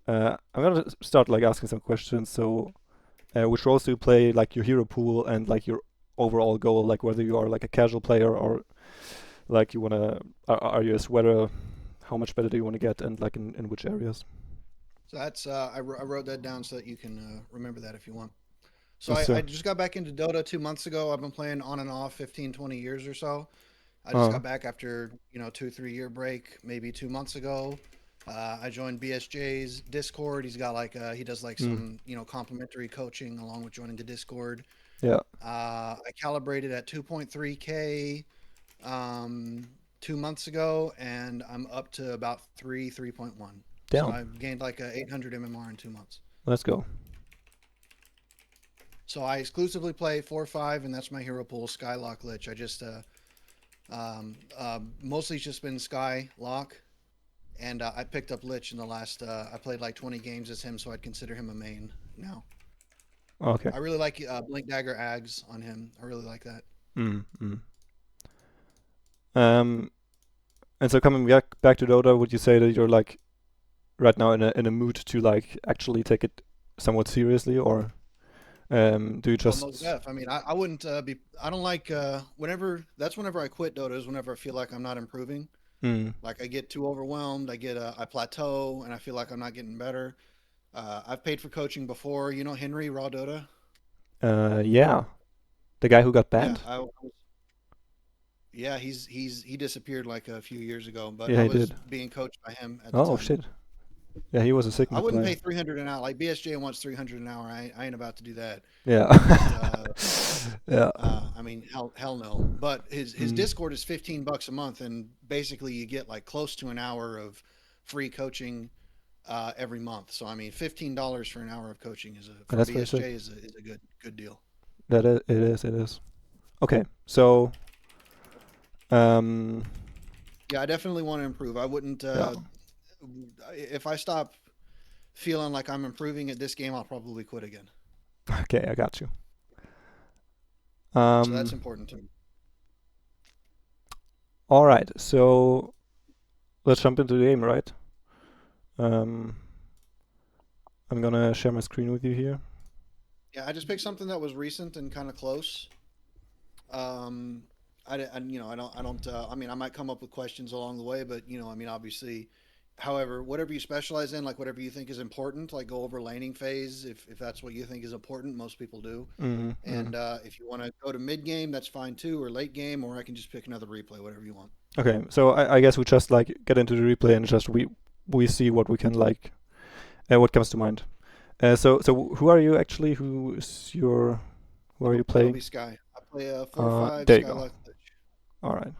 I'm gonna start like asking some questions. So, which roles do you play? Like your hero pool and like your overall goal. Like whether you are like a casual player or like you wanna are you a sweater? How much better do you want to get, and like in which areas? So that's I wrote that down so that you can remember that if you want. So Yes, I sir. just got back into Dota 2 months ago. I've been playing on and off 15, 20 years or so. I just Uh, got back after 2, 3 year break, maybe 2 months ago. I joined BSJ's Discord. He's got like he does like mm, some complimentary coaching along with joining the Discord. yeah. I calibrated at 2.3K um, 2 months ago, and I'm up to about 3.1. So Damn. I've gained like a 800 MMR in 2 months. Let's go. So I exclusively play 4-5, and that's my hero pool, Skylock Lich. I just mostly just been Skylock, and I picked up Lich in the last. I played like 20 games as him, so I'd consider him a main now. Okay. I really like Blink Dagger Ags on him. I really like that. Mm, mm. Um, and so coming back to Dota, would you say that you're like right now in a mood to like actually take it somewhat seriously, or do you Oh, most just? def. I mean, I wouldn't be. I don't like whenever. That's whenever I quit Dota is whenever I feel like I'm not improving. Mm, Like I get too overwhelmed. I plateau, and I feel like I'm not getting better. I've paid for coaching before. You know Henry Raw Dota. yeah, the guy who got Yeah, banned. yeah, he disappeared like a few years ago, but Yeah, I he was did. being coached by him at the Oh time. shit. Yeah, he was a I Sigma wouldn't pay player. 300 an hour. Like BSJ wants 300 an hour. I ain't about to do that. Yeah. But Yeah. I mean, hell no. But his Mm. Discord is $15 a month, and basically you get like close to an hour of free coaching every month. So I mean, $15 for an hour of coaching is a And from that's very sick. BSJ is a good deal. It is. It is. Okay. So, um, Yeah, I definitely want to improve. I wouldn't yeah. if I stop feeling like I'm improving at this game, I'll probably quit again. Okay, I got you. So that's Um, important to me. all right. So let's jump into the game, right? Um, I'm gonna share my screen with you here. Yeah, I just picked something that was recent and kind of close. Um, I mean, I might come up with questions along the way, but I mean, obviously, however, whatever you specialize in, like whatever you think is important, like go over laning phase if that's what you think is important. Most people do. Mm-hmm. And if you want to go to mid game, that's fine too, or late game, or I can just pick another replay, whatever you want. Okay, so I guess we just like get into the replay and just we see what we can like, what comes to mind. So who are you actually? Who are you I'll playing? be Sky. I play a 4-5 There you go. Skylock Lich. All right.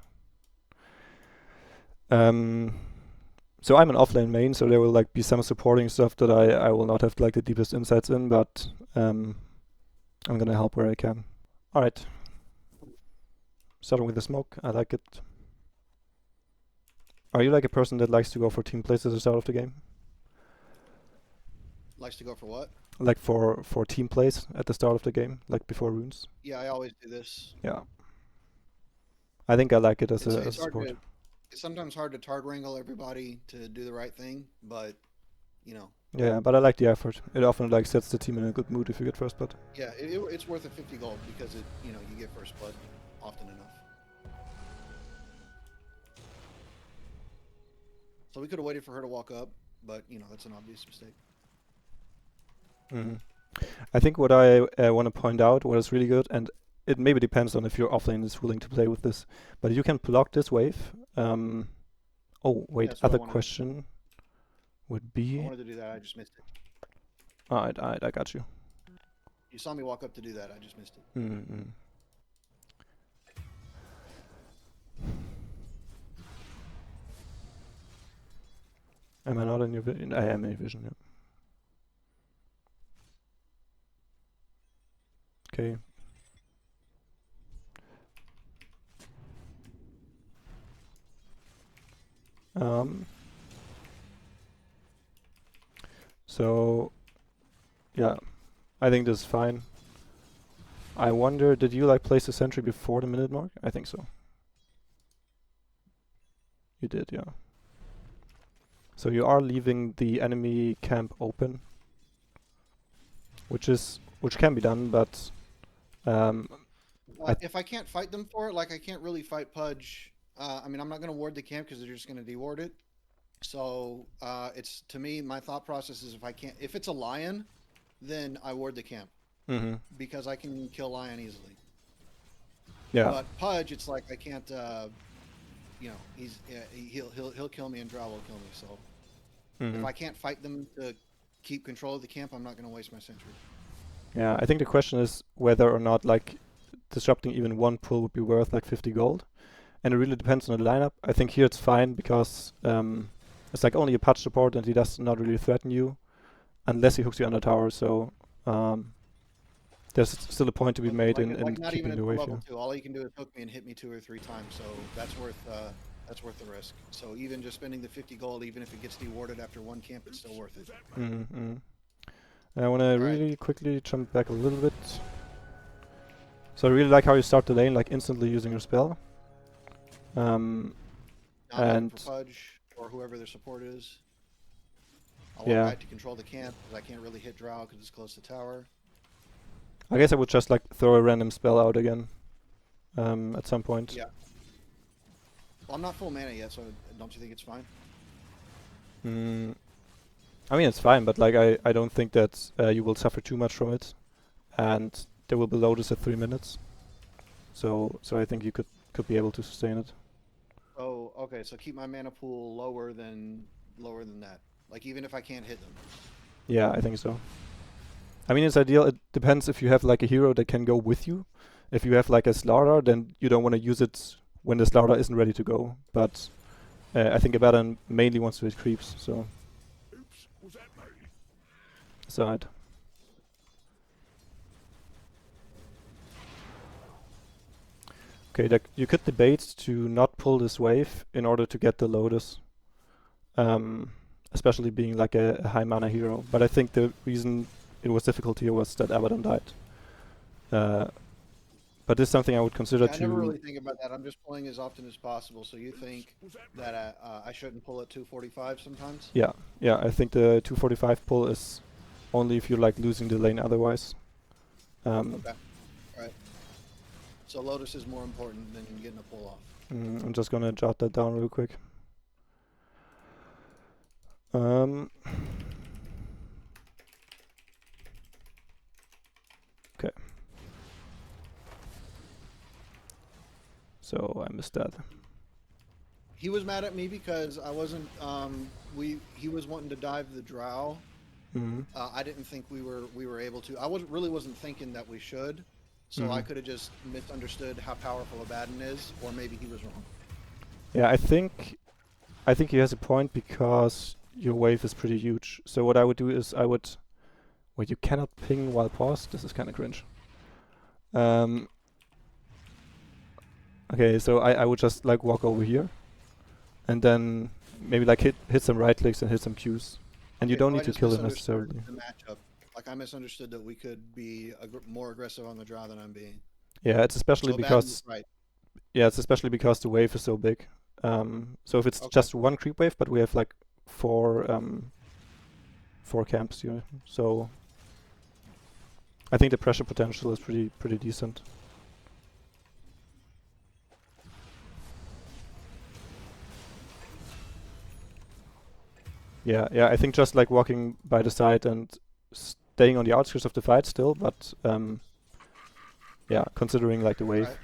Um, so I'm an offlane main, so there will like be some supporting stuff that I will not have like the deepest insights in, but I'm gonna help where I can. All right. Starting with the smoke, I like it. Are you like a person that likes to go for team plays at the start of the game? Likes to go for what? Like for team plays at the start of the game, like before runes? Yeah, I always do this. Yeah. I think I like it as It's a it's hard support. to it's sometimes hard to target wrangle everybody to do the right thing, but you know, Yeah, but I like the effort. It often like sets the team in a good mood if you get first blood. yeah, it's worth a 50 gold because you get first blood often enough. So we could have waited for her to walk up, but that's an obvious mistake. Hmm. I think what I want to point out, what is really good, and it maybe depends on if your offlane is willing to play with this, but you can block this wave. Oh, Yeah, wait, that's what I other wanted. question would I be. wanted to do that. I just missed it. Alright, I got you. You saw me walk up to do that. I just missed it. Mm-hmm. Am I not in your vision? I am in your vision, yeah. Okay. Um, so, yeah, I think this is fine. I wonder, did you like place the sentry before the minute mark? I think so. You did, yeah. So you are leaving the enemy camp open, which can be done, but um, If I can't fight them for it, like I can't really fight Pudge. I mean, I'm not going to ward the camp because they're just going to deward it. So it's to me, my thought process is if it's a lion, then I ward the camp because I can kill lion easily. yeah, But Pudge, it's like I can't. He'll kill me and Drow will kill me. So if I can't fight them to keep control of the camp, I'm not going to waste my sentry. yeah. I think the question is whether or not like disrupting even one pull would be worth like 50 gold, and it really depends on the lineup. I think here it's fine because it's like only a Pudge support and he does not really threaten you unless he hooks you under tower. So there's still a point to be made in not keeping even the wave level here. 2. All he can do is hook me and hit me 2 or 3 times. So that's worth the risk. So even just spending the 50 gold, even if it gets dewarded after one camp, it's still worth it. I want to really quickly jump back a little bit. So I really like how you start the lane, like instantly using your spell. And for Pudge or whoever their support is. I want Guide to control the camp because I can't really hit Drow because it's close to tower. I guess I would just like throw a random spell out again at some point. Yeah. Well, I'm not full mana yet, so don't you think it's fine? I mean, it's fine, but like I don't think that you will suffer too much from it, and there will be Lotus at 3 minutes. So I think you could be able to sustain it. Oh, okay. So keep my mana pool lower than that. Like even if I can't hit them. Yeah, I think so. I mean, it's ideal. It depends if you have like a hero that can go with you. If you have like a Slardar, then you don't want to use it when the Slardar isn't ready to go. But I think Abaddon mainly wants to hit creeps, so. Oops, was that me? Side. Okay, you could debate to not pull this wave in order to get the Lotus. Especially being like a high mana hero. But I think the reason it was difficult here was that Abaddon died. But this is something I would consider I never really think about that. I'm just pulling as often as possible. So you think that I shouldn't pull at 245 sometimes? Yeah, I think the 245 pull is only if you're like losing the lane otherwise. Okay, alright. So Lotus is more important than getting a pull off. I'm just gonna jot that down real quick. Okay. So I missed that. He was mad at me because I wasn't. He was wanting to dive the Drow. I didn't think we were able to. I wasn't thinking that we should. So I could have just misunderstood how powerful Abaddon is, or maybe he was wrong. Yeah, I think he has a point because your wave is pretty huge. So what I would do is wait, you cannot ping while paused? This is kind of cringe. Okay, so I would just like walk over here and then maybe like hit some right clicks and hit some Qs. And you don't need to kill them necessarily. The matchup. Like I misunderstood that we could be more aggressive on the Drow than I'm being. Yeah, it's especially because it's especially because the wave is so big. So if it's just one creep wave, but we have like four camps here, so I think the pressure potential is pretty decent. Yeah, I think just like walking by the side and staying on the outskirts of the fight still, but yeah, considering like the wave. Right.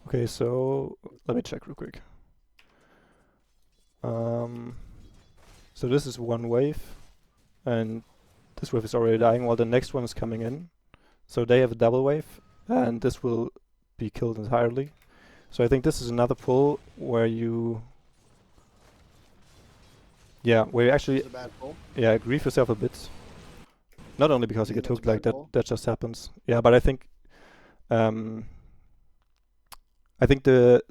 Okay, so let me check real quick. So this is one wave, and this wave is already dying while the next one is coming in. So they have a double wave, and this will be killed entirely. So I think this is another pull where you... Yeah, where you actually... grief yourself a bit. Not only because you get hooked like that, that just happens. Yeah, but I think... I think the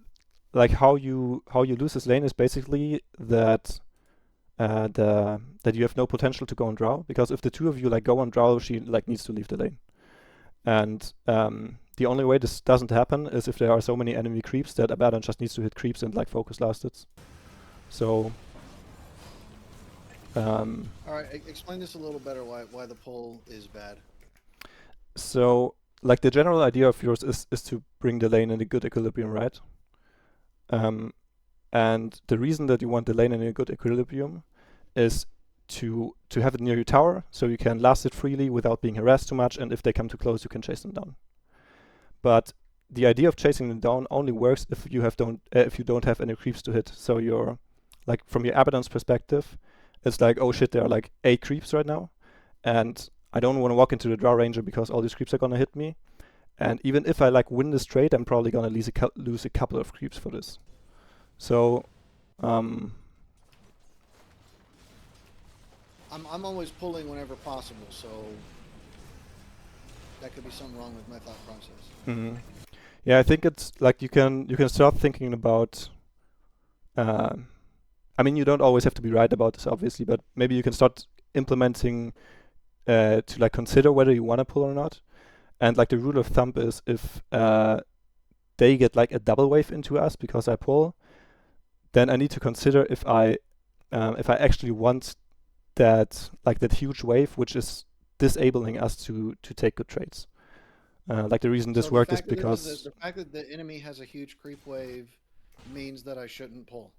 like how you lose this lane is basically that that you have no potential to go on draw, because if the two of you like go on draw, she like needs to leave the lane. And the only way this doesn't happen is if there are so many enemy creeps that Abaddon just needs to hit creeps and like focus last hits. So All right, explain this a little better. Why the pull is bad? so like the general idea of yours is to bring the lane in a good equilibrium, right? And the reason that you want the lane in a good equilibrium is to have it near your tower, so you can last it freely without being harassed too much, and if they come too close, you can chase them down. But the idea of chasing them down only works if you don't have any creeps to hit. So you're like, from your Abaddon's perspective, it's like, oh shit, there are like 8 creeps right now, and I don't want to walk into the draw ranger because all these creeps are gonna hit me. And even if I like win this trade, I'm probably gonna lose a couple of creeps for this. So I'm always pulling whenever possible, so that could be something wrong with my thought process. yeah, I think it's like you can start thinking about. I mean, you don't always have to be right about this, obviously, but maybe you can start implementing to like consider whether you want to pull or not. And like the rule of thumb is if they get like a double wave into us because I pull, then I need to consider if I actually want that huge wave, which is disabling us to take good trades. Like the reason this So worked is because the fact that the enemy has a huge creep wave means that I shouldn't pull.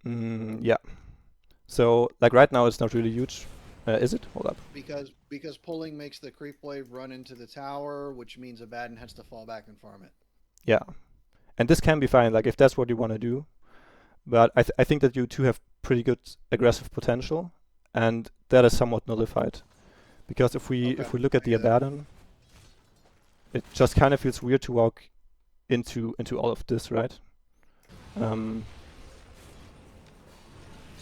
yeah. So like right now it's not really huge. Is it? Hold up. Because pulling makes the creep wave run into the tower, which means Abaddon has to fall back and farm it. Yeah. And this can be fine, like if that's what you want to do. But I think that you two have pretty good aggressive potential, and that is somewhat nullified. Because if we look at the Abaddon, it just kind of feels weird to walk into all of this, right? So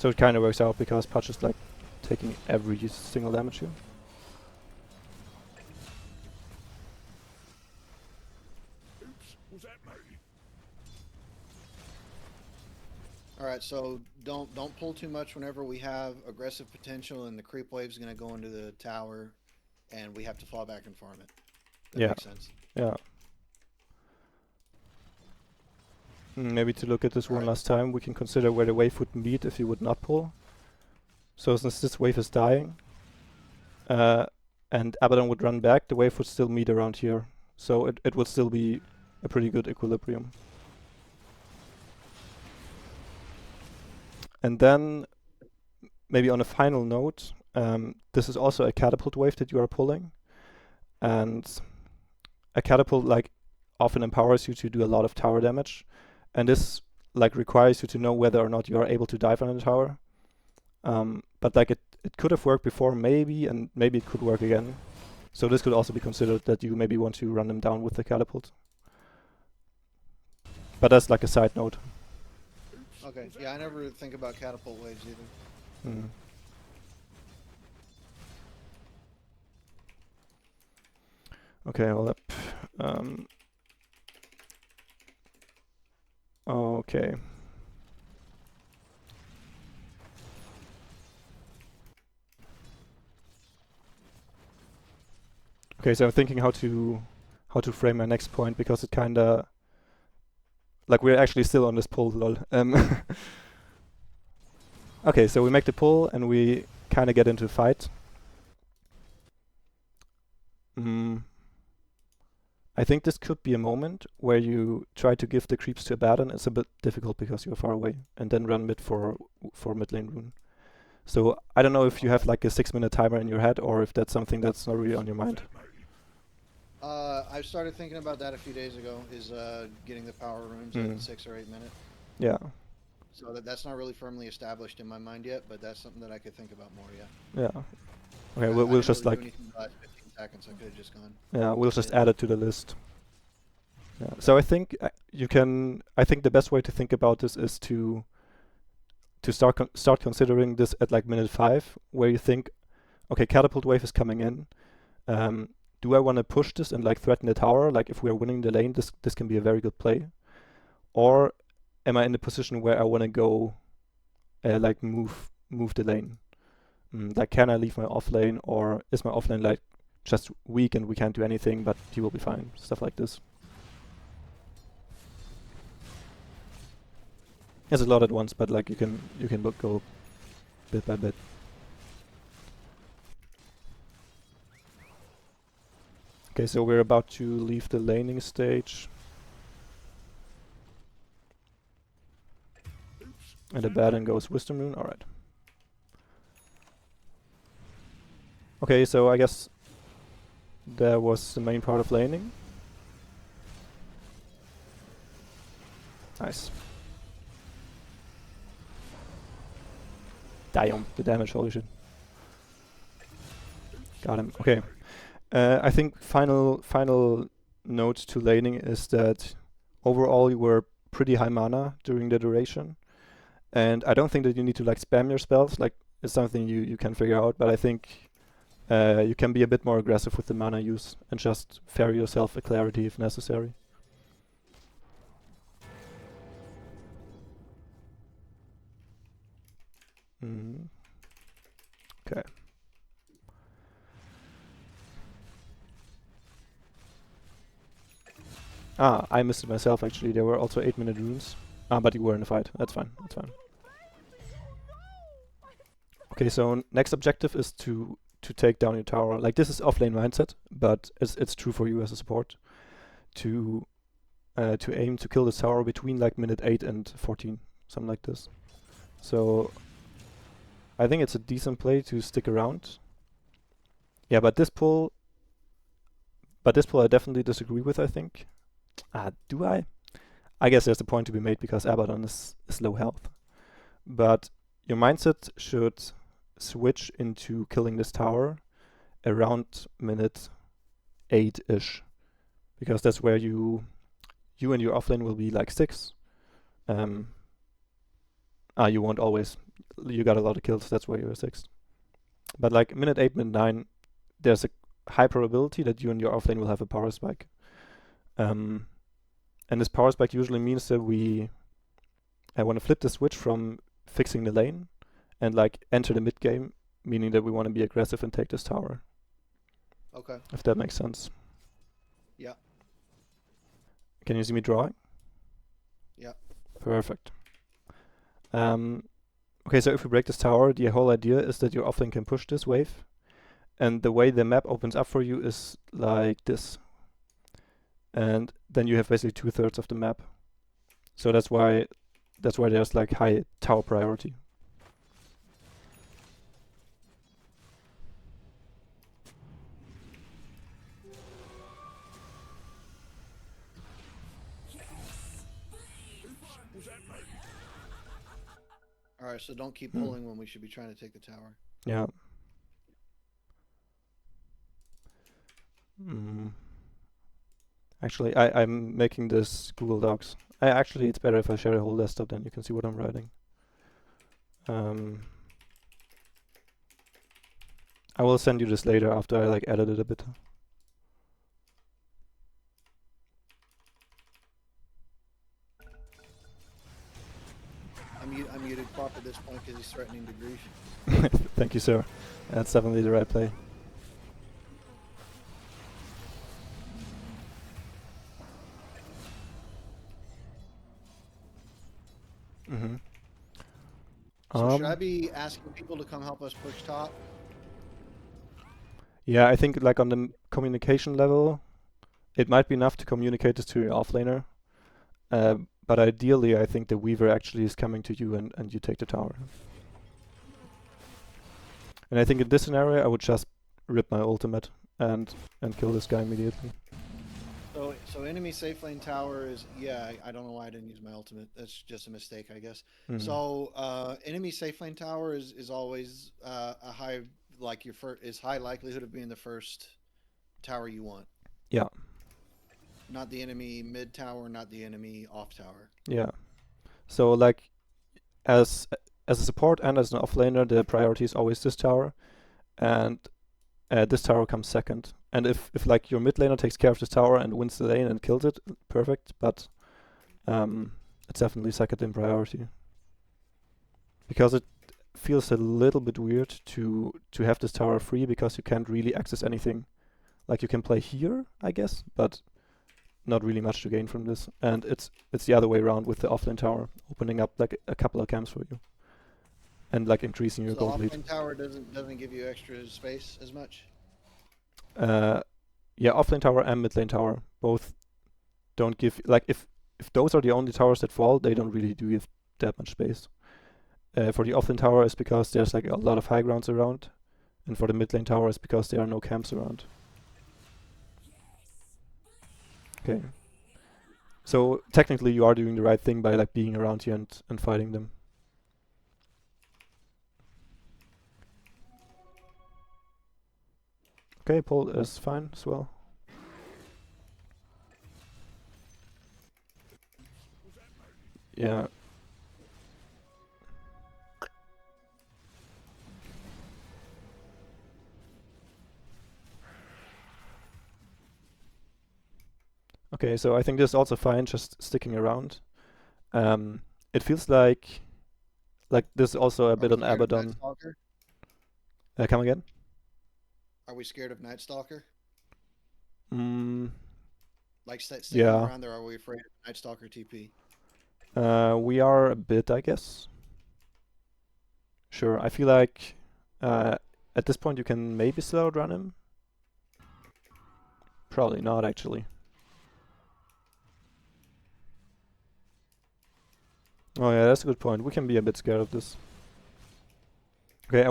it kind of works out because Patch is like taking every single damage here. Oops, was that me? All right, so don't pull too much whenever we have aggressive potential, and the creep wave's going to go into the tower, and we have to fall back and farm it. That makes sense. Yeah. Maybe to look at this one last time, we can consider where the wave would meet if you would not pull. So since this wave is dying, and Abaddon would run back, the wave would still meet around here. So it would still be a pretty good equilibrium. And then, maybe on a final note, this is also a catapult wave that you are pulling. And a catapult like often empowers you to do a lot of tower damage. And this like requires you to know whether or not you are able to dive on the tower. But like it could have worked before maybe, and maybe it could work again. So this could also be considered that you maybe want to run them down with the catapult. But that's like a side note. Okay, yeah, I never think about catapult waves either. Okay, hold up. Okay. Okay, so I'm thinking how to frame my next point, because it kinda like we're actually still on this pull, lol. Okay, so we make the pull and we kinda get into a fight. I think this could be a moment where you try to give the creeps to Abaddon. It's a bit difficult because you're far away, and then run mid for mid lane rune. So I don't know if you have like a 6-minute timer in your head, or if that's something that's not really on your mind. I started thinking about that a few days ago, is getting the power runes at 6 or 8 minutes. Yeah. So that's not really firmly established in my mind yet, but that's something that I could think about more, yeah. Yeah. Okay, we'll just really like... do anything in the last 15 seconds, I could have just gone. Yeah, we'll just add it to the list. Yeah. So I think you can... I think the best way to think about this is to start considering this at like minute 5, where you think, okay, catapult wave is coming in. do I want to push this and like threaten the tower? Like if we're winning the lane, this can be a very good play. Or am I in the position where I want to go, like move the lane? Like can I leave my off lane, or is my off lane like just weak and we can't do anything, but he will be fine? Stuff like this. There's a lot at once, but like you can go bit by bit. Okay, so we're about to leave the laning stage. And the Baron goes Wisdom Rune, alright. Okay, so I guess that was the main part of laning. Nice. Damn, the damage, holy shit. Got him, okay. I think final note to laning is that overall you were pretty high mana during the duration. And I don't think that you need to like spam your spells, like it's something you can figure out, but I think you can be a bit more aggressive with the mana use and just ferry yourself a clarity if necessary. Okay. Ah, I missed it myself actually. There were also 8-minute runes. Ah, but you were in the fight. That's fine. That's fine. Okay, so next objective is to take down your tower. Like this is offlane mindset, but it's true for you as a support to aim to kill this tower between like minute 8 and 14, something like this. So I think it's a decent play to stick around. Yeah, but this pull I definitely disagree with, I think. Do I? I guess there's a point to be made because Abaddon is low health. But your mindset should switch into killing this tower around minute 8-ish. Because that's where you and your offlane will be like 6. You won't always. You got a lot of kills, that's why you're 6. But like minute 8, minute 9, there's a high probability that you and your offlane will have a power spike. And this power spike usually means that I want to flip the switch from fixing the lane and like enter the mid game, meaning that we want to be aggressive and take this tower. Okay. If that makes sense. Yeah. Can you see me drawing? Yeah. Perfect. Okay, so if we break this tower, the whole idea is that your offlane can push this wave, and the way the map opens up for you is like this. And then you have basically 2/3 of the map. So that's why there's like high tower priority. Alright, so don't keep pulling when we should be trying to take the tower. Yeah. Actually, I'm making this Google Docs. Actually, it's better if I share a whole desktop, then you can see what I'm writing. I will send you this later after I like edit it a bit. I muted Crop at this point because he's threatening to grief. Thank you, sir. That's definitely the right play. So should I be asking people to come help us push top? Yeah, I think like on the communication level, it might be enough to communicate this to your offlaner. But ideally, I think the Weaver actually is coming to you and you take the tower. And I think in this scenario, I would just rip my ultimate and kill this guy immediately. So enemy safe lane tower is, yeah, I don't know why I didn't use my ultimate. That's just a mistake, I guess. So enemy safe lane tower is always a high, like is high likelihood of being the first tower you want. Yeah. Not the enemy mid tower, not the enemy off tower. Yeah. So like as a support and as an offlaner, the priority is always this tower, and this tower comes second. And if like your mid laner takes care of this tower and wins the lane and kills it, perfect. But it's definitely second in priority because it feels a little bit weird to have this tower free because you can't really access anything. Like you can play here, I guess, but not really much to gain from this. And it's the other way around with the offlane tower, opening up like a couple of camps for you, and like increasing your So the gold lead. offlane tower doesn't give you extra space as much. Yeah, offlane tower and mid lane tower both don't give like if those are the only towers that fall, they don't really do give that much space. For the offlane tower, it's because there's like a lot of high grounds around, and for the mid lane tower, it's because there are no camps around. Okay. So technically you are doing the right thing by like being around here and fighting them. Okay, Paul is fine as well. Yeah. Okay, so I think this is also fine, just sticking around. It feels like this is also a Are bit we on scared of Abaddon. Night Stalker? Come again? Are we scared of Night Stalker? Like sticking Yeah. around there, are we afraid of Night Stalker TP? We are a bit, I guess. Sure, I feel like at this point you can maybe slow run him. Probably not, actually. Oh yeah, that's a good point. We can be a bit scared of this. Okay,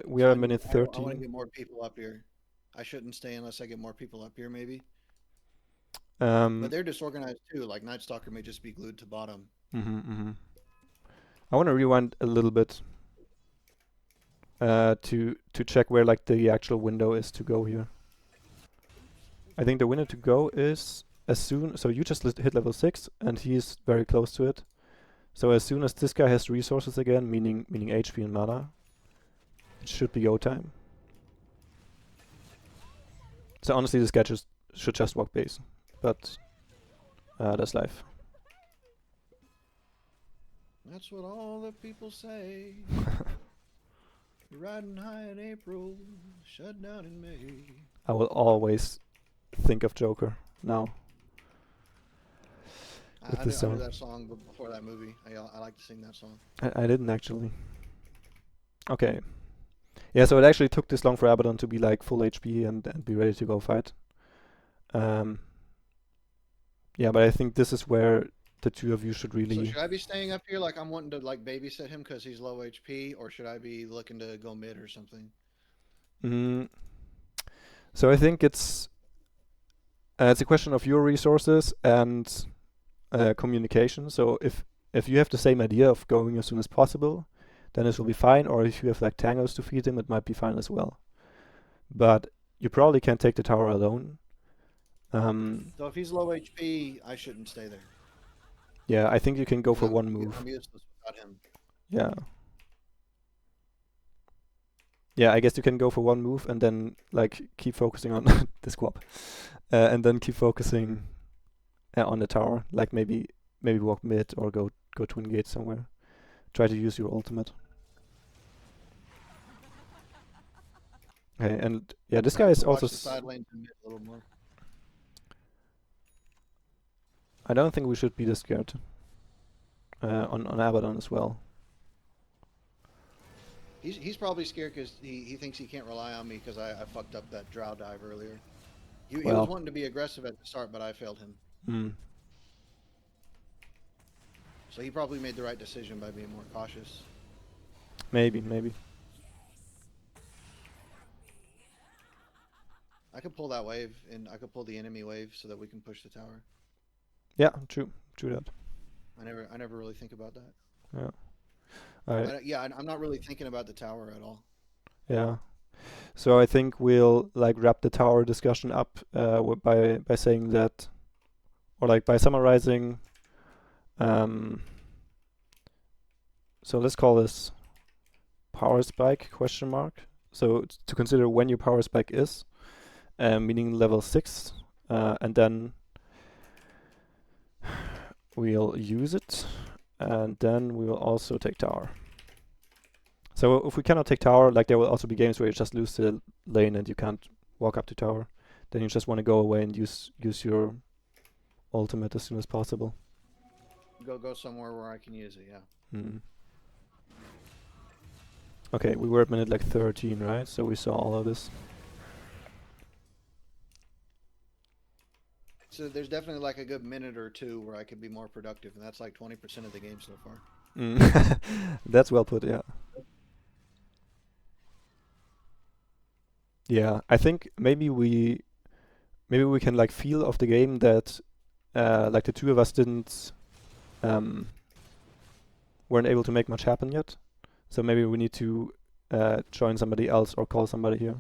we are at minute I want to 13. get more people up here. I shouldn't stay unless I get more people up here, maybe. But they're disorganized too. Like Night Stalker may just be glued to bottom. I want to rewind a little bit to check where like the actual window is to go here. I think the window to go is as soon. So you just hit level 6, and he's very close to it. So as soon as this guy has resources again, meaning HP and mana, it should be go time. So honestly, this guy should just walk base, but that's life. That's what all the people say. You're riding high in April, shut down in May. I will always think of Joker now. I knew that song before that movie. I like to sing that song. I didn't actually. Okay. Yeah, so it actually took this long for Abaddon to be like full HP and be ready to go fight. Yeah, but I think this is where the two of you should really... So should I be staying up here like I'm wanting to like babysit him because he's low HP, or should I be looking to go mid or something? So I think it's a question of your resources and communication. So if you have the same idea of going as soon as possible, then this will be fine. Or if you have like tangos to feed him, it might be fine as well. But you probably can't take the tower alone. So if he's low HP, I shouldn't stay there. Yeah, I think you can go for one move. I'm useless without him. Yeah. Yeah, I guess you can go for one move and then like keep focusing on the squab, and then keep focusing on the tower. Like maybe walk mid or go twin gate somewhere. Try to use your ultimate. Okay, and yeah, this guy is also. Watch the side lane to mid a little more. I don't think we should be this scared. On Abaddon as well. He's probably scared because he thinks he can't rely on me because I fucked up that drow dive earlier. He was wanting to be aggressive at the start, but I failed him. So he probably made the right decision by being more cautious. Maybe. I could pull that wave, and I could pull the enemy wave so that we can push the tower. Yeah, true that. I never really think about that. Yeah. I'm not really thinking about the tower at all. Yeah. So I think we'll like wrap the tower discussion up by saying that, or like by summarizing. So let's call this power spike ? So to consider when your power spike is, meaning level 6, and then we'll use it, and then we will also take tower. So if we cannot take tower, like there will also be games where you just lose the lane and you can't walk up to tower. Then you just want to go away and use your ultimate as soon as possible. Go somewhere where I can use it. Yeah. Mm. Okay, we were at minute like 13, right? So we saw all of this. So there's definitely like a good minute or two where I could be more productive, and that's like 20% of the game so far. That's well put, yeah. Yeah, I think maybe we can like feel of the game that like the two of us didn't weren't able to make much happen yet. So maybe we need to join somebody else or call somebody here.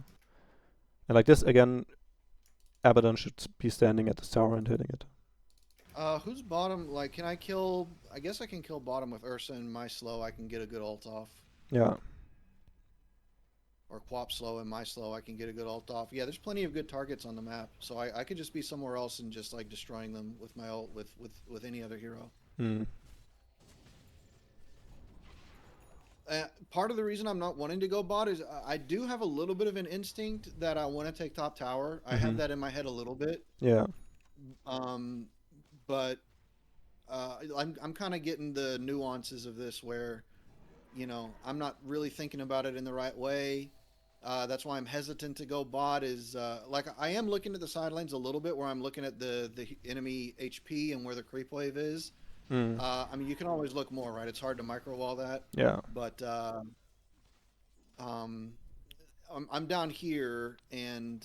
And like this again, Abaddon should be standing at the tower and hitting it. Who's bottom? Like, can I kill? I guess I can kill bottom with Ursa and my slow. I can get a good ult off. Yeah. Or Quap slow and my slow. I can get a good ult off. Yeah, there's plenty of good targets on the map. So I could just be somewhere else and just like destroying them with my ult with any other hero. Hmm. Part of the reason I'm not wanting to go bot is I do have a little bit of an instinct that I want to take top tower. I have that in my head a little bit. Yeah. But I'm kind of getting the nuances of this where, you know, I'm not really thinking about it in the right way. That's why I'm hesitant to go bot. Is like I am looking at the side lanes a little bit, where I'm looking at the enemy HP and where the creep wave is. I mean, you can always look more, right? It's hard to micro wall that. Yeah. But I'm down here, and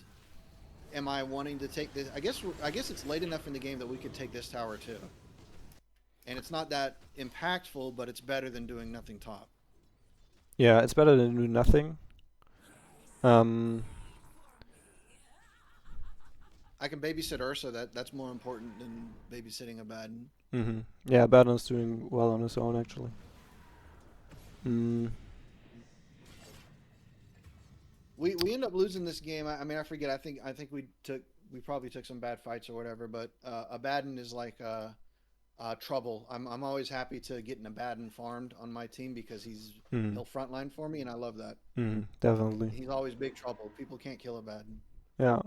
am I wanting to take this? I guess it's late enough in the game that we could take this tower too. And it's not that impactful, but it's better than doing nothing top. Yeah, it's better than do nothing. I can babysit Ursa. That's more important than babysitting Abaddon. Yeah, Abaddon's doing well on his own actually. We end up losing this game. I mean, I forget. I think we probably took some bad fights or whatever. But Abaddon is like trouble. I'm always happy to get an Abaddon farmed on my team because he'll frontline for me, and I love that. Definitely. He's always big trouble. People can't kill Abaddon. Yeah.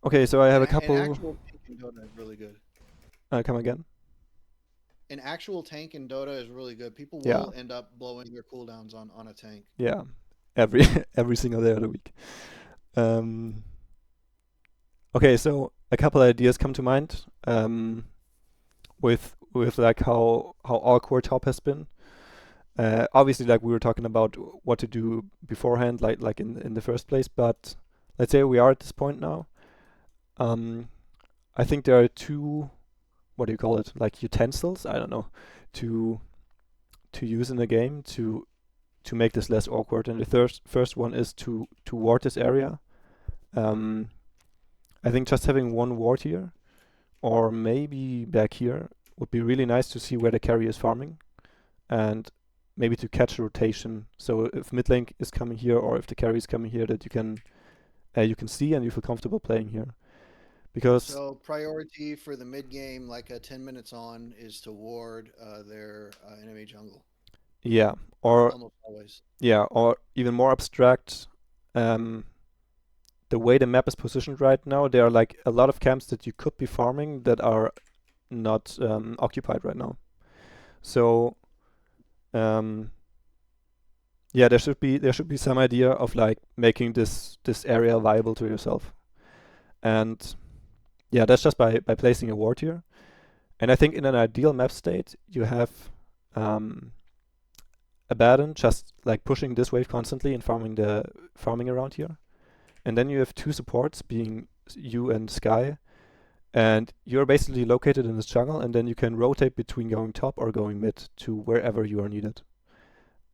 Okay, so I have a couple. An actual tank in Dota is really good. Come again? An actual tank in Dota is really good. People will end up blowing their cooldowns on a tank. Yeah, every single day of the week. Okay, so a couple ideas come to mind. With like how awkward top has been. Obviously, like we were talking about what to do beforehand, like in the first place. But let's say we are at this point now. I think there are two, what do you call it? Like utensils, I don't know, to use in the game to make this less awkward. And the first one is to ward this area. I think just having one ward here, or maybe back here, would be really nice to see where the carry is farming, and maybe to catch a rotation. So if mid lane is coming here, or if the carry is coming here, that you can see and you feel comfortable playing here. Because so priority for the mid game, like 10 minutes on, is to ward their enemy jungle. Yeah, or almost always. Yeah, or even more abstract. The way the map is positioned right now, there are like a lot of camps that you could be farming that are not occupied right now. So, yeah, there should be some idea of like making this area viable to yourself, and yeah, that's just by placing a ward here. And I think in an ideal map state, you have Abaddon just like pushing this wave constantly and farming around here. And then you have two supports, being you and Sky, and you're basically located in this jungle, and then you can rotate between going top or going mid to wherever you are needed.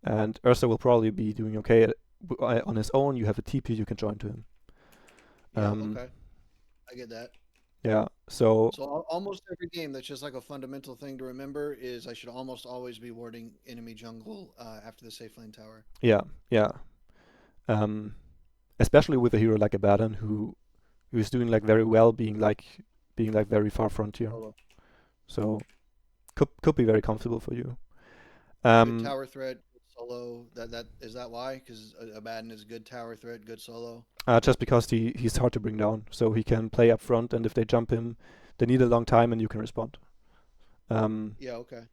And Ursa will probably be doing okay on his own. You have a TP, you can join to him. Yeah, okay. I get that. Yeah, so almost every game, that's just like a fundamental thing to remember, is I should almost always be warding enemy jungle after the safe lane tower. Yeah. especially with a hero like Abaddon who's doing like very well being like very far frontier. Solo. So could be very comfortable for you. Good tower threat, solo. That is that why? Because Abaddon is good tower threat, good solo. Just because he's hard to bring down, so he can play up front, and if they jump him, they need a long time, and you can respond. Yeah, okay.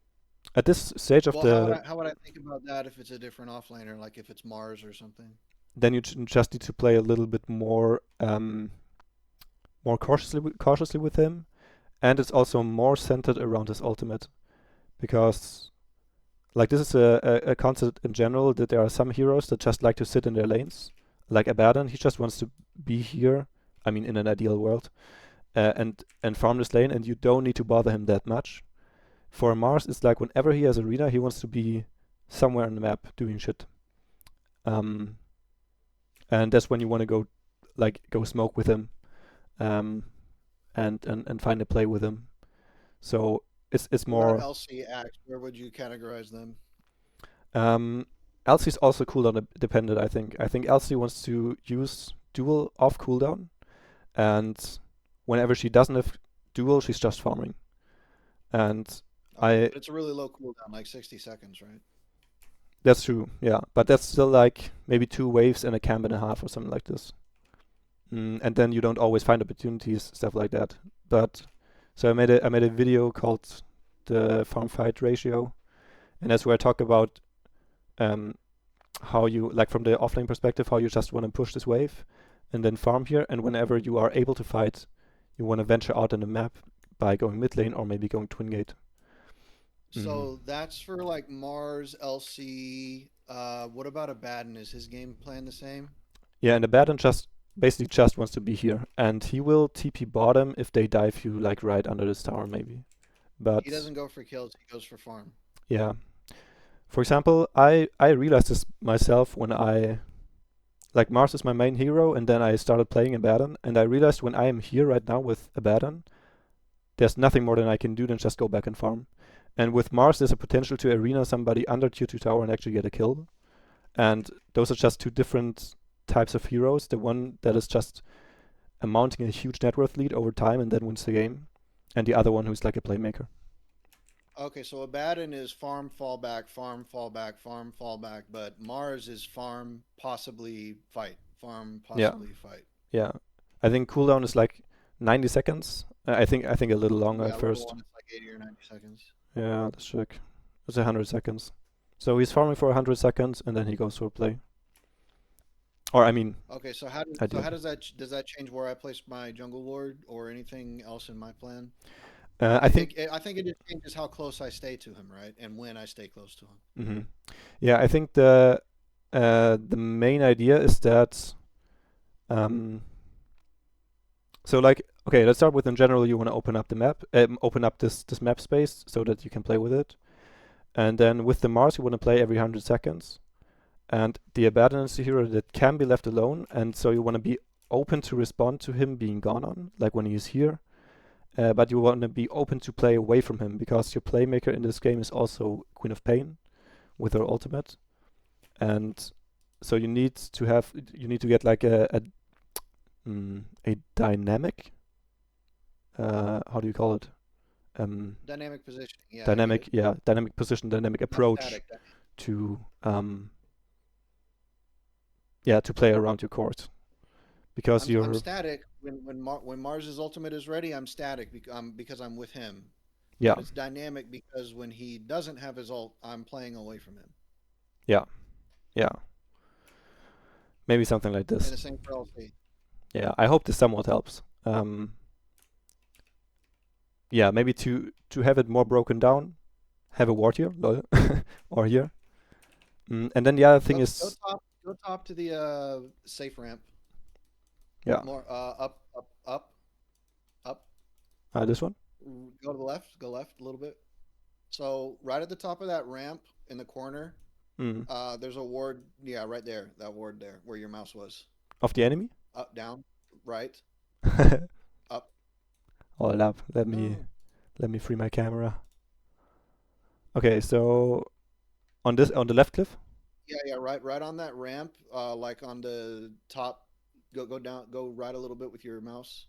At this stage of Well, how would I think about that if it's a different offlaner, like if it's Mars or something? then you just need to play a little bit more more cautiously with him, and it's also more centered around his ultimate, because like this is a concept in general that there are some heroes that just like to sit in their lanes, like Abaddon. He just wants to be here. I mean, in an ideal world, and farm this lane, and you don't need to bother him that much. For Mars, it's like whenever he has arena, he wants to be somewhere on the map doing shit. And that's when you want to go smoke with him, and find a play with him. So it's What more. about LC Axe? Where would you categorize them? Elsie's also cooldown dependent, I think. I think Elsie wants to use duel off cooldown, and whenever she doesn't have duel, she's just farming. And But it's a really low cooldown, like 60 seconds, right? that's true, yeah. But that's still like maybe 2 waves and a camp and a half or something like this. And then you don't always find opportunities, stuff like that. But so I made a video called the farm fight ratio, and that's where I talk about how you, like from the offlane perspective, how you just want to push this wave and then farm here, and whenever you are able to fight, you want to venture out on the map by going mid lane or maybe going twin gate. So that's for like Mars, LC. What about Abaddon? Is his game plan the same? Yeah, and Abaddon basically just wants to be here, and he will TP bottom if they dive you like right under this tower maybe. But He doesn't go for kills, he goes for farm. yeah. For example, I realized this myself when like Mars is my main hero, and then I started playing Abaddon, and I realized when I am here right now with Abaddon, there's nothing more than I can do than just go back and farm. And with Mars, there's a potential to arena somebody under tier 2 tower and actually get a kill. And those are just two different types of heroes. The one that is just mounting a huge net worth lead over time and then wins the game, and the other one who's like a playmaker. Okay, so Abaddon is farm, fallback, farm, fallback, farm, fallback, but Mars is farm, possibly fight. Farm, Yeah. possibly fight. Yeah, I think cooldown is like 90 seconds. I think a little longer Yeah, at level first. 1 is like 80 or 90 seconds. Yeah, let's check. It's 100 seconds. So he's farming for 100 seconds and then he goes for a play. Or I mean, Okay, so how does that change where I place my jungle ward or anything else in my plan? I think I think it just changes how close I stay to him, right? And when I stay close to him. yeah, I think the main idea is that so like, okay, let's start with in general you want to open up the map, open up this map space so that you can play with it. And then with the Mars you want to play every 100 seconds. And the Abaddon is a hero that can be left alone, and so you want to be open to respond to him being gone on, like when he's here. But you want to be open to play away from him, because your playmaker in this game is also Queen of Pain with her ultimate. And so you need to get like a dynamic, how do you call it? Dynamic position. Yeah. Dynamic position, dynamic approach Static. to to play around your court, because I'm static when Mars's ultimate is ready. I'm static because I'm with him. yeah But it's dynamic because when he doesn't have his ult, I'm playing away from him. yeah maybe something like And the this. same for LC. Yeah, I hope this somewhat helps. Yeah, maybe to have it more broken down, have a ward here, lol, or here. And then the other thing is Go top to the safe ramp. Yeah. More up. This one. Go to the left. Go left a little bit. So right at the top of that ramp in the corner, there's a ward. Yeah, right there. That ward there where your mouse was. Of the enemy. Up, down, right, up. Hold up. Let me free my camera. Okay, so on the left cliff. Yeah, right on that ramp, like on the top Go down. Go right a little bit with your mouse.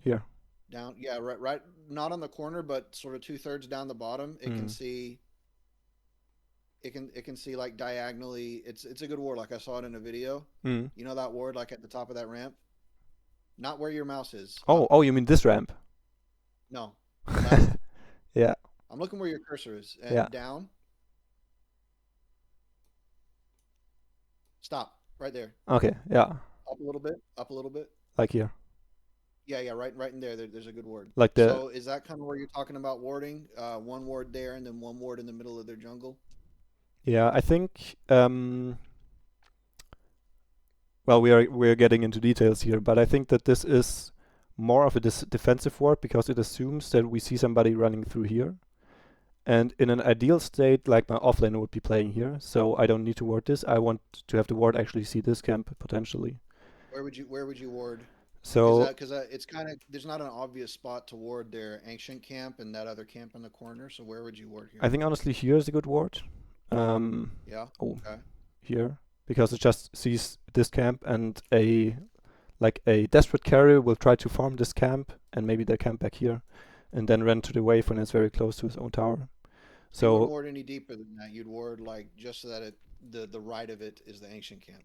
Here. Down. Yeah, right. Not on the corner, but sort of 2/3 down the bottom. It can see. It can see like diagonally. It's a good ward. Like I saw it in a video. Mm. You know that ward like at the top of that ramp. Not where your mouse is. Oh, Up. oh, you mean this ramp? No. Left. Yeah. I'm looking where your cursor is. And Yeah. down. Stop. Right there. Okay. Yeah. Up a little bit. Up a little bit. Like here. Yeah. Right in there. There's a good ward. Like the. So is that kind of where you're talking about warding? One ward there and then one ward in the middle of their jungle. Yeah, I think. Well, we're getting into details here, but I think that this is more of a defensive ward because it assumes that we see somebody running through here. And in an ideal state, like my offlaner would be playing here, so I don't need to ward this. I want to have the ward actually see this camp potentially. Where would you ward? So Because it's kind of there's not an obvious spot to ward their ancient camp and that other camp in the corner. So where would you ward here? I think honestly here is a good ward. Yeah. Oh, Okay. here because it just sees this camp and a desperate carrier will try to farm this camp and maybe they camp back here, and then run to the wave when it's very close to his own tower. You So wouldn't ward any deeper than that. You'd ward like just so that the right of it is the ancient camp.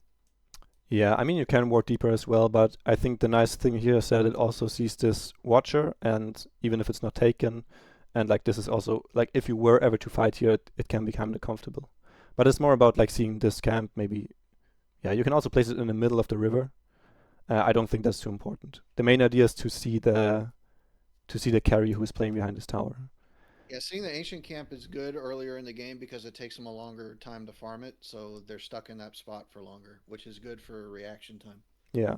yeah, I mean you can ward deeper as well, but I think the nice thing here is that it also sees this watcher, and even if it's not taken, and like this is also like if you were ever to fight here, it can be kind of comfortable. But it's more about like seeing this camp maybe. Yeah, you can also place it in the middle of the river. I don't think that's too important. The main idea is to see the carry who is playing behind this tower. Yeah, seeing the ancient camp is good earlier in the game because it takes them a longer time to farm it, so they're stuck in that spot for longer, which is good for reaction time. Yeah,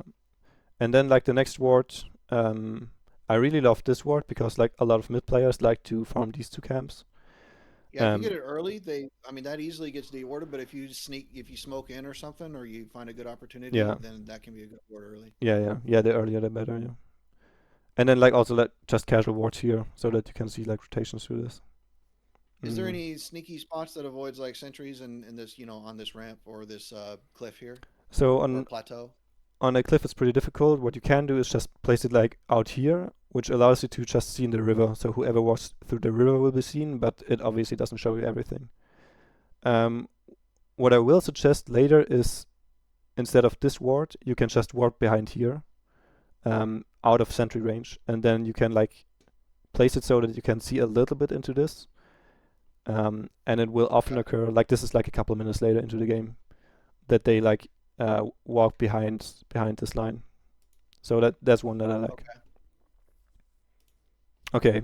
and then like the next ward, I really love this ward because like a lot of mid players like to farm these two camps. Yeah, if you get it early, that easily gets deordered, but if you smoke in or something, or you find a good opportunity, Yeah. then that can be a good ward early. Yeah. The earlier the better. Yeah, and then like also let just casual wards here so that you can see like rotations through this. Is there any sneaky spots that avoids like sentries in this, on this ramp or this cliff here So or plateau? on a cliff it's pretty difficult. What you can do is just place it like out here, which allows you to just see in the river. So whoever walks through the river will be seen, but it obviously doesn't show you everything. What I will suggest later is instead of this ward, you can just ward behind here, out of sentry range, and then you can like place it so that you can see a little bit into this. And it will often occur, like this is like a couple of minutes later into the game, that they like walk behind this line. So that's one that I like. Okay.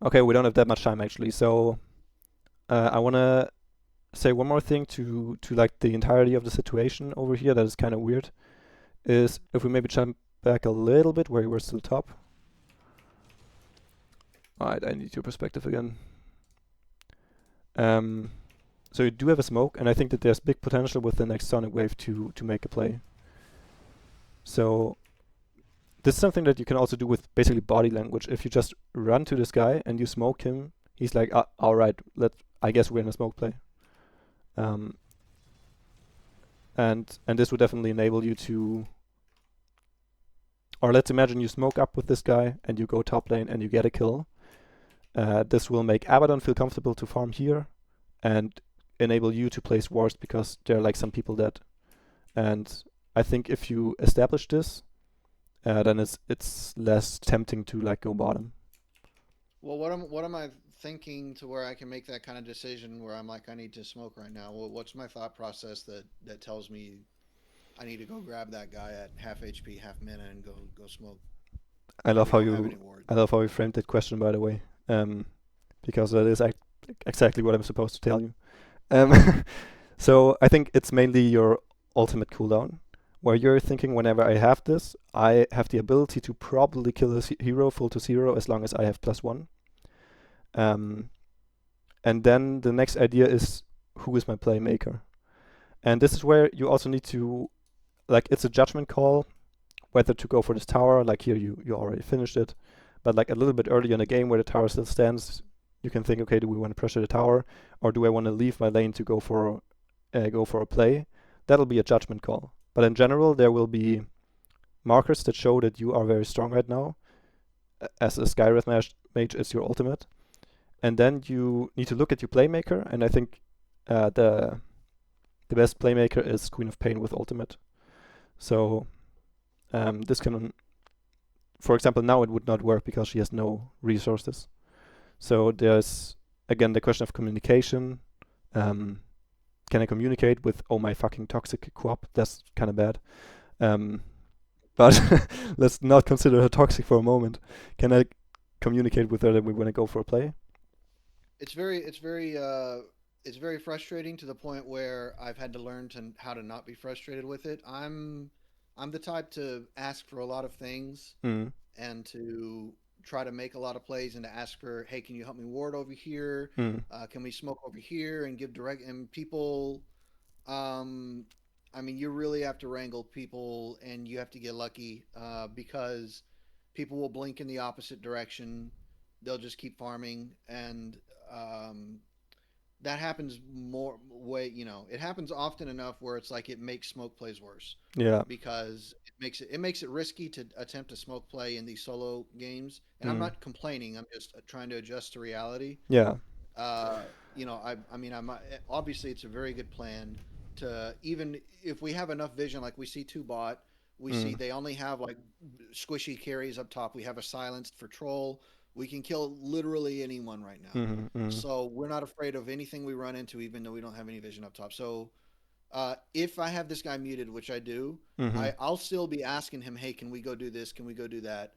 Okay, we don't have that much time actually, so I wanna say one more thing to like the entirety of the situation over here that is kind of weird. Is if we maybe jump back a little bit where we were still top. Alright, I need your perspective again. So you do have a smoke, and I think that there's big potential with the next Sonic Wave to make a play. So this is something that you can also do with basically body language. If you just run to this guy and you smoke him, he's like, alright, I guess we're in a smoke play. And this would definitely enable you to, or let's imagine you smoke up with this guy and you go top lane and you get a kill. This will make Abaddon feel comfortable to farm here and enable you to place wards because there are like some people dead. And I think if you establish this, then it's less tempting to like go bottom. Well, what am I thinking to where I can make that kind of decision where I'm like, I need to smoke right now? Well, what's my thought process that tells me I need to go grab that guy at half HP, half mana, and go smoke? I love how you framed that question, by the way, because that is exactly what I'm supposed to tell you. So I think it's mainly your ultimate cooldown, where you're thinking whenever I have this, I have the ability to probably kill a hero full to 0 as long as I have +1. And then the next idea is who is my playmaker, and this is where you also need to, like, it's a judgment call whether to go for this tower. Like here you already finished it, but like a little bit earlier in the game where the tower still stands, you can think, okay, do we want to pressure the tower, or do I want to leave my lane to go for a play that'll be a judgment call. But in general, there will be markers that show that you are very strong right now, as a Skywrath mage is your ultimate. And then you need to look at your playmaker, and I think the best playmaker is Queen of Pain with ultimate. So this can, for example, now it would not work because she has no resources. So there's again the question of communication. Can I communicate with my fucking toxic co-op? That's kind of bad. But let's not consider her toxic for a moment. Can I communicate with her that we want to go for a play? It's very frustrating to the point where I've had to learn how to not be frustrated with it. I'm the type to ask for a lot of things Mm. and to try to make a lot of plays and to ask for, hey, can you help me ward over here? Mm. Can we smoke over here and give direct and people? I mean, you really have to wrangle people, and you have to get lucky because people will blink in the opposite direction. They'll just keep farming, and um, that happens it happens often enough where it's like it makes smoke plays worse Yeah. because it makes it risky to attempt a smoke play in these solo games. And I'm Mm. not complaining, I'm just trying to adjust to reality. Yeah. uh, I mean, obviously it's a very good plan to, even if we have enough vision, like we see two bot, we see Mm. they only have like squishy carries up top. We have a silenced for troll. We can kill literally anyone right now. Mm. So we're not afraid of anything we run into, even though we don't have any vision up top. So if I have this guy muted, which I do, Mm. I'll still be asking him, hey, can we go do this? Can we go do that?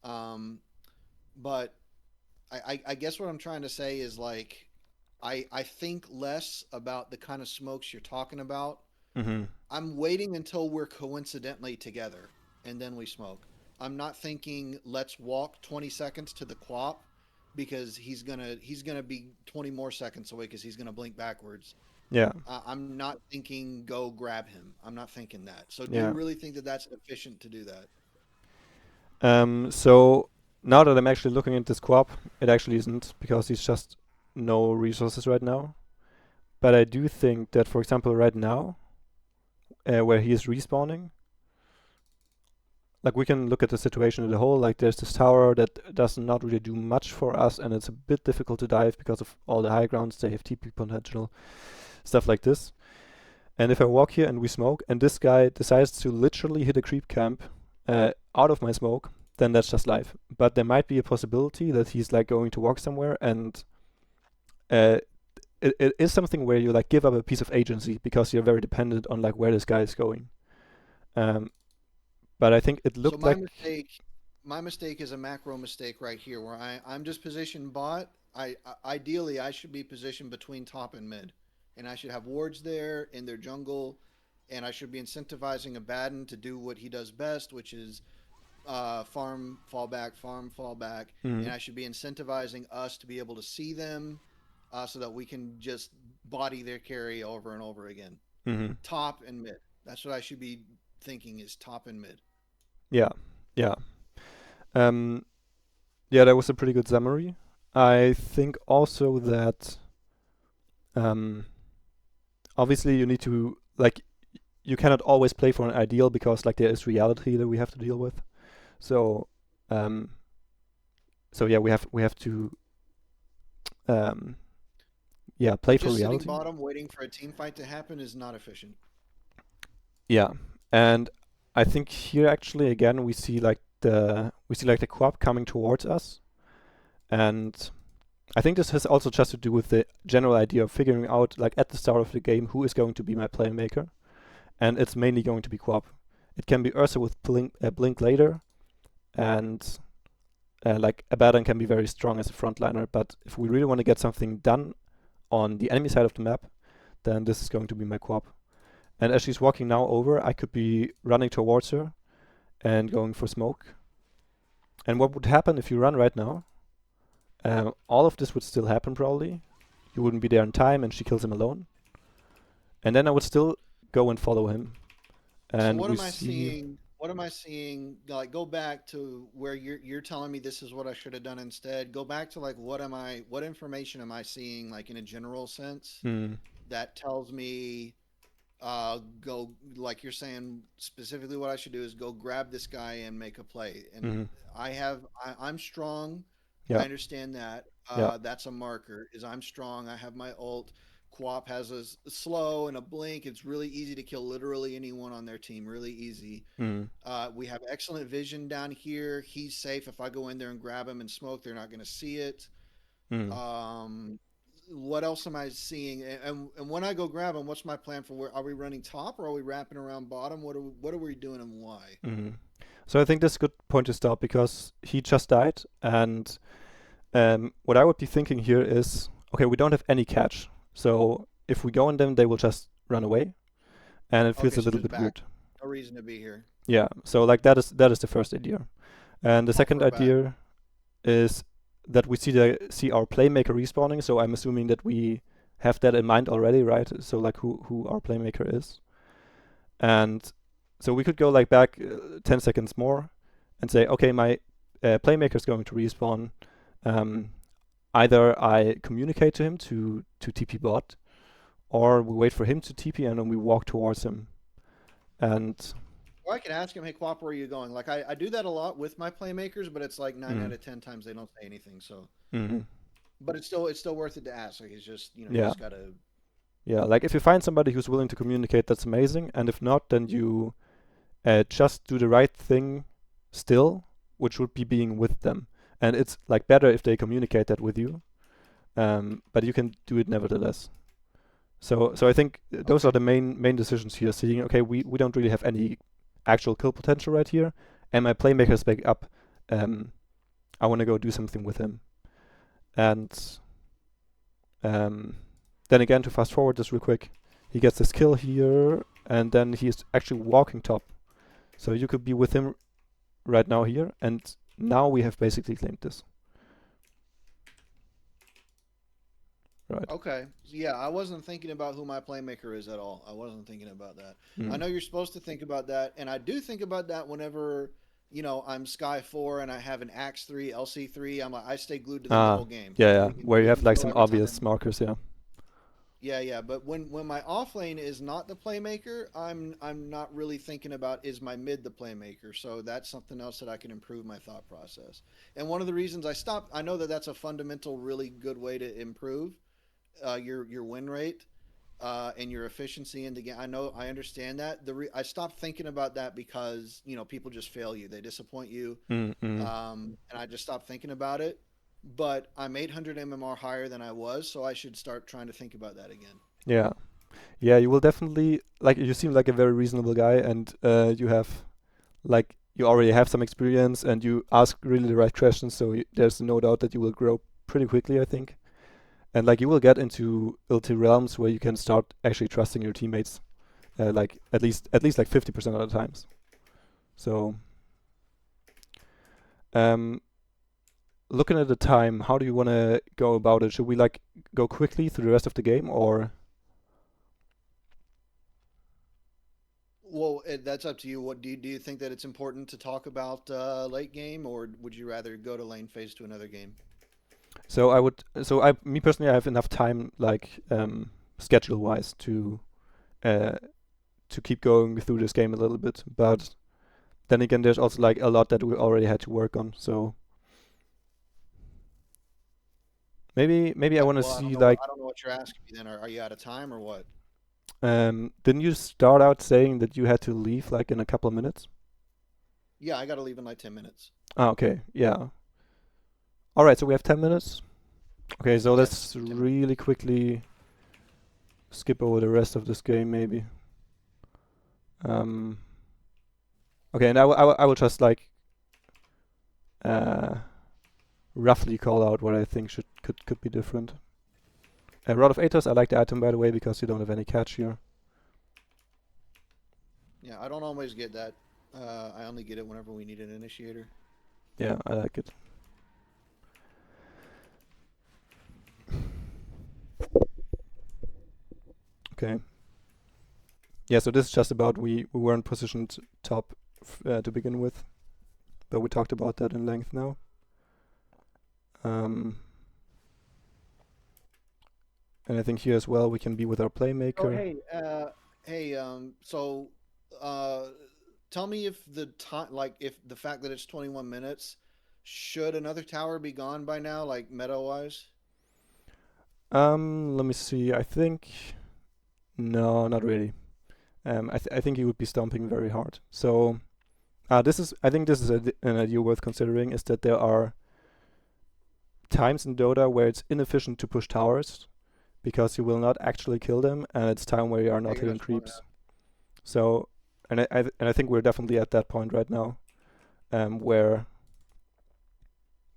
Um, but I guess what I'm trying to say is like I think less about the kind of smokes you're talking about. Mm. I'm waiting until we're coincidentally together and then we smoke. I'm not thinking let's walk 20 seconds to the quap because he's gonna be 20 more seconds away because he's gonna blink backwards. Yeah. I'm not thinking go grab him. I'm not thinking that. So do you Yeah. really think that that's efficient to do that? So now that I'm actually looking at this co-op, it actually isn't because he's just no resources right now. But I do think that, for example, right now, where he is respawning, like we can look at the situation as a whole. Like there's this tower that does not really do much for us, and it's a bit difficult to dive because of all the high grounds. They have TP potential, stuff like this. And if I walk here and we smoke, and this guy decides to literally hit a creep camp out of my smoke, then that's just life. But there might be a possibility that he's like going to walk somewhere, and uh, it is something where you like give up a piece of agency because you're very dependent on like where this guy is going. Um, but I think it So looked like my mistake is a macro mistake right here, where I'm just positioned bot. Ideally I should be positioned between top and mid, and I should have wards there in their jungle, and I should be incentivizing Abaddon to do what he does best, which is farm fall back, and mm, I should be incentivizing us to be able to see them, so that we can just body their carry over and over again. mm-hmm. Top and mid. That's what I should be thinking, is top and mid. Yeah, yeah. Um, yeah, that was a pretty good summary. I think also that um, obviously you need to like you cannot always play for an ideal because like there is reality that we have to deal with. So um, so yeah, we have to um, yeah, play But for just sitting reality. bottom waiting for a team fight to happen is not efficient. Yeah, and I think here actually again we see like the co-op coming towards us, and I think this has also just to do with the general idea of figuring out like at the start of the game who is going to be my playmaker, and it's mainly going to be co-op. It can be Ursa with Blink later, and like Abaddon can be very strong as a frontliner, but if we really want to get something done on the enemy side of the map, then this is going to be my co-op. And as she's walking now over, I could be running towards her and going for smoke. And what would happen if you run right now? All of this would still happen probably. You wouldn't be there in time, and she kills him alone. And then I would still go and follow him. So And what we am I see, seeing? What am I seeing? Like, go back to where you're telling me this is what I should have done instead. Go back to like what information am I seeing, like in a general sense, hmm, that tells me go like you're saying specifically. What I should do is go grab this guy and make a play. And Hmm. I'm strong. I Yeah. understand that. Yeah. That's a marker. Is I'm strong. I have my ult. Quap has a slow and a blink. It's really easy to kill literally anyone on their team. Really easy. Mm. We have excellent vision down here. He's safe. If I go in there and grab him and smoke, they're not going to see it. Mm. Um, what else am I seeing? And when I go grab him, what's my plan for where are we running top or are we wrapping around bottom? What are we doing and why? Mm. So I think this is a good point to start because he just died, and what I would be thinking here is, okay, we don't have any catch, so if we go on them, they will just run away, and it feels Okay, a so little just bit back. weird. No reason to be here. Yeah. So like that is the first idea, and the How second far back? idea is that we see our playmaker respawning. So I'm assuming that we have that in mind already, right? So like who our playmaker is, and so we could go like back 10 seconds more and say, okay, my playmaker is going to respawn. Um, Either I communicate to him to TP bot, or we wait for him to TP and then we walk towards him. And Or I can ask him, hey, Quap, where are you going? Like I do that a lot with my playmakers, but it's like nine out mm, of 10 times they don't say anything. So, mm, but it's still worth it to ask. Like it's just you yeah, just gotta. yeah. Like if you find somebody who's willing to communicate, that's amazing. And if not, then you just do the right thing still, which would be being with them. And it's like better if they communicate that with you, but you can do it nevertheless. So I think those are Okay. the main decisions here. Seeing, okay, we don't really have any actual kill potential right here, and my playmaker's back up. Um, I want to go do something with him, and um, then again to fast forward this real quick, he gets this kill here, and then he's actually walking top. So you could be with him right now here, and now we have basically claimed this. Right. Okay. Yeah, I wasn't thinking about who my playmaker is at all. I wasn't thinking about that. I Mm. know you're supposed to think about that, and I do think about that whenever, I'm Sky 4 and I have an Axe 3, LC 3. I stay glued to them the Ah, whole game. yeah, So yeah. we can Where you we have can like kill some every obvious time. markers, yeah. Yeah, yeah, but when my off lane is not the playmaker, I'm not really thinking about is my mid the playmaker. So that's something else that I can improve my thought process. And one of the reasons I stopped, I know that that's a fundamental, really good way to improve your win rate and your efficiency in the game. I understand that. I stopped thinking about that because people just fail you, they disappoint you, Mm, mm. and I just stopped thinking about it. But I'm 800 MMR higher than I was, so I should start trying to think about that again. Yeah. Yeah, you will definitely like you seem like a very reasonable guy and you have like you already have some experience and you ask really the right questions, so there's no doubt that you will grow pretty quickly, I think. And like you will get into LT realms where you can start actually trusting your teammates, like at least like 50% of the times. So, um, looking at the time, how do you want to go about it? Should we like go quickly through the rest of the game, or Well, that's up to you. What do you think that it's important to talk about late game, or would you rather go to lane phase to another game? me personally, I have enough time, like schedule wise, uh, to keep going through this game a little bit. But then again, there's also like a lot that we already had to work on. So maybe I want to Well, I don't see know what like I don't know what you're asking me then. Are you out of time or what? didn't you start out saying that you had to leave like in a couple of minutes? Yeah, I got to leave in like 10 minutes. Ah, okay, yeah. All right, so we have 10 minutes. Okay, so Yes, let's 10 minutes. really quickly skip over the rest of this game, maybe. Um, okay, and I will just like uh, roughly call out what I think could be different. Rod of Atos, I like the item by the way because you don't have any catch here. Yeah, I don't always get that. I only get it whenever we need an initiator. Yeah, I like it. Okay. Yeah, so this is just about we weren't positioned top to begin with, but we talked about that in length now. Um, and I think here as well we can be with our Oh, playmaker. hey, Hey, so uh, tell me if the time, like, if the fact that it's 21 minutes, should another tower be gone by now, like meta wise? Let me see. I think no, not really. I think he would be stomping very hard. So I think this is an idea worth considering. Is that there are times in Dota where it's inefficient to push towers because you will not actually kill them, and it's time where you are Yeah, not you're hitting not smart creeps. enough. So, and I think we're definitely at that point right now, where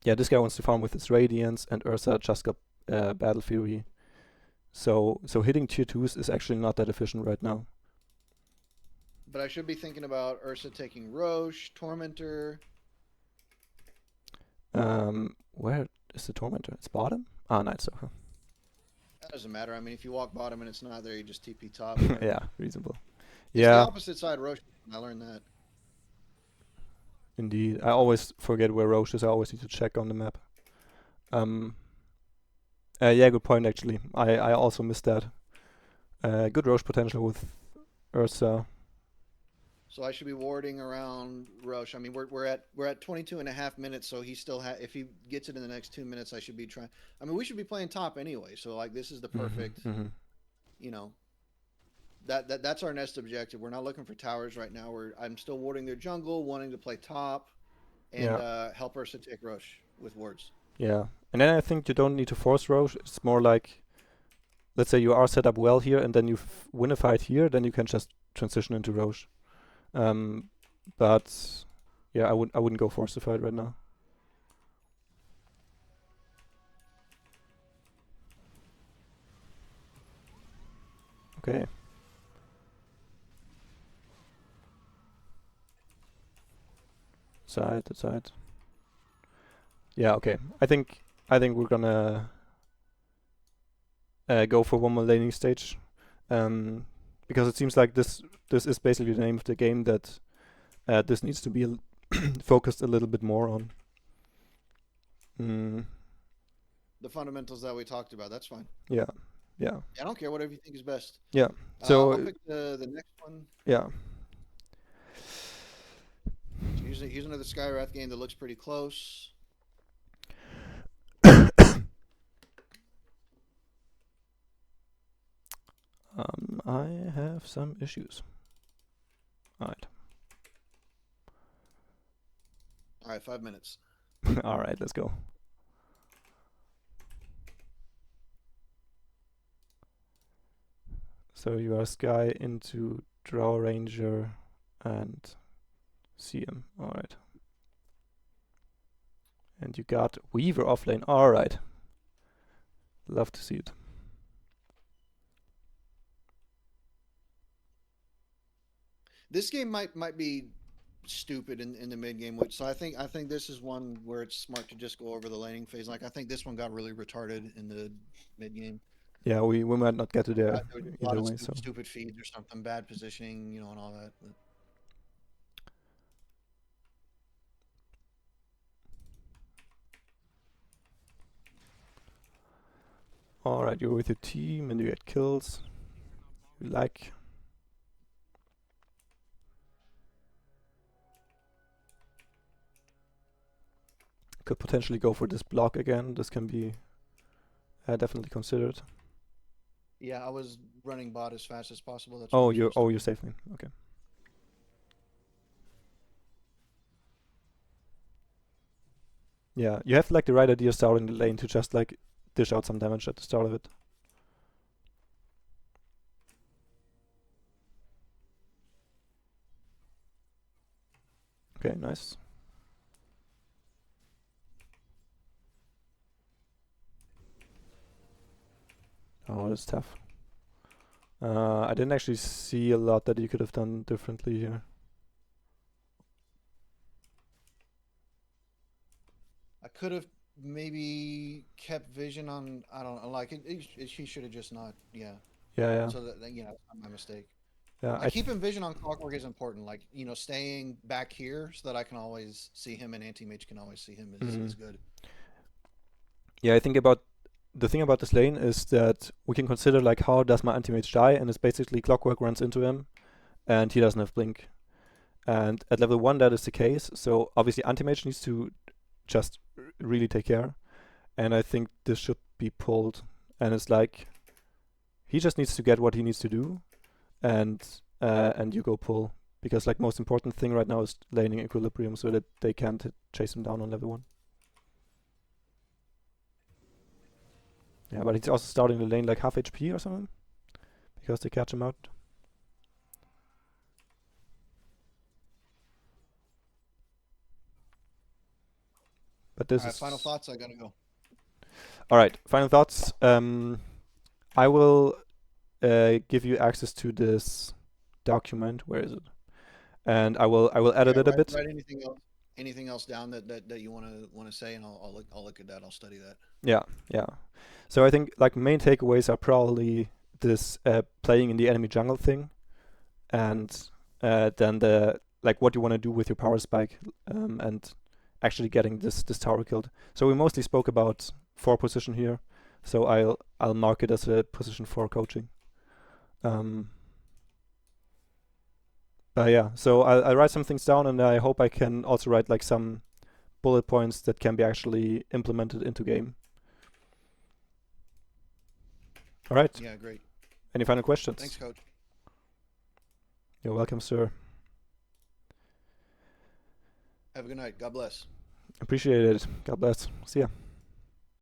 yeah, this guy wants to farm with his Radiance, and Ursa just got Battle Fury. So hitting tier twos is actually not that efficient right now. But I should be thinking about Ursa taking Roche, Tormentor. Where is the Tormentor? It's bottom? Ah, Night Stalker. That doesn't matter. I mean, if you walk bottom and it's not there, you just TP top. Whatever. Yeah, reasonable. It's the Yeah, opposite side Roche. I learned that. indeed. I always forget where Roche is. I always need to check on the map. Um, yeah, good point actually. I also missed that. Good Roche potential with Ursa. So I should be warding around Roche. I mean, we're at 22 and a half minutes, so he still if he gets it in the next 2 minutes, I should be trying. I mean, we should be playing top anyway. So like, this is the perfect. Mm-hmm. You know, that's our next objective. We're not looking for towers right now. I'm still warding their jungle, wanting to play top, and Yeah, help us to take Roche with wards. yeah. And then I think you don't need to force Roche. It's more like, let's say you are set up well here, and then you win a fight here, then you can just transition into Roche. Um, but yeah, I wouldn't go force the fight right now. Okay. Side. Yeah, okay. I think we're gonna go for one more laning stage. Because it seems like this is basically the name of the game that this needs to be focused a little bit more on. Mm, The fundamentals that we talked about. That's fine. yeah, yeah, I don't care. Whatever you think is best. yeah. I'll So pick the next one. yeah, So here's another Skywrath game that looks pretty close. I have some issues. All right, All right, 5 minutes. all right. Let's go. So you are Sky into Draw Ranger and CM. All right. And you got Weaver offlane. All right. Love to see it. This game might be stupid in the mid game, so I think this is one where it's smart to just go over the laning phase. Like I think this one got really retarded in the mid game. Yeah, we might not get to there There was a lot either of way. So stupid feeds or something, bad positioning, and all that. But all right, you're with your team and you get kills. You like. Could potentially go for this block again. This can be definitely considered. yeah, I was running bot as fast as possible. That's Oh, what I'm supposed you're to do. safe lane. Okay. Yeah, you have like the right idea starting the lane to just like dish out some damage at the start of it. Okay, nice. Oh, that's tough. I didn't actually see a lot that you could have done differently here. I could have maybe kept vision on. I don't know. Like he should have just not. Yeah. Yeah, yeah, So that that's not my mistake. yeah. Like keeping vision on Clockwork is important. Like staying back here so that I can always see him and Anti Mage can always see him is good. Yeah, I think about the thing about this lane is that we can consider like how does my anti-mage die, and it's basically Clockwork runs into him, and he doesn't have blink. And at level 1 that is the case, so obviously anti-mage needs to just really take care, and I think this should be pulled. And it's like he just needs to get what he needs to do, and you go pull, because like most important thing right now is laning equilibrium so that they can't chase him down on level 1. Yeah, but he's also starting the lane like half HP or something, because they catch him out. But this is final thoughts. I gotta go. all right. Final thoughts. I will give you access to this document. Where is it? And I will edit it a bit. Write anything else down that you want to say, and I'll look at that. I'll study that. Yeah. So I think like main takeaways are probably this playing in the enemy jungle thing, and then the like what you want to do with your power spike, and actually getting this tower killed. So we mostly spoke about 4 position here. So I'll mark it as a position 4 coaching. Yeah, so I'll write some things down, and I hope I can also write like some bullet points that can be actually implemented into game. All right. Yeah, great. Any final questions? Thanks, Coach. You're welcome, sir. Have a good night. God bless. Appreciate it. God bless. See ya.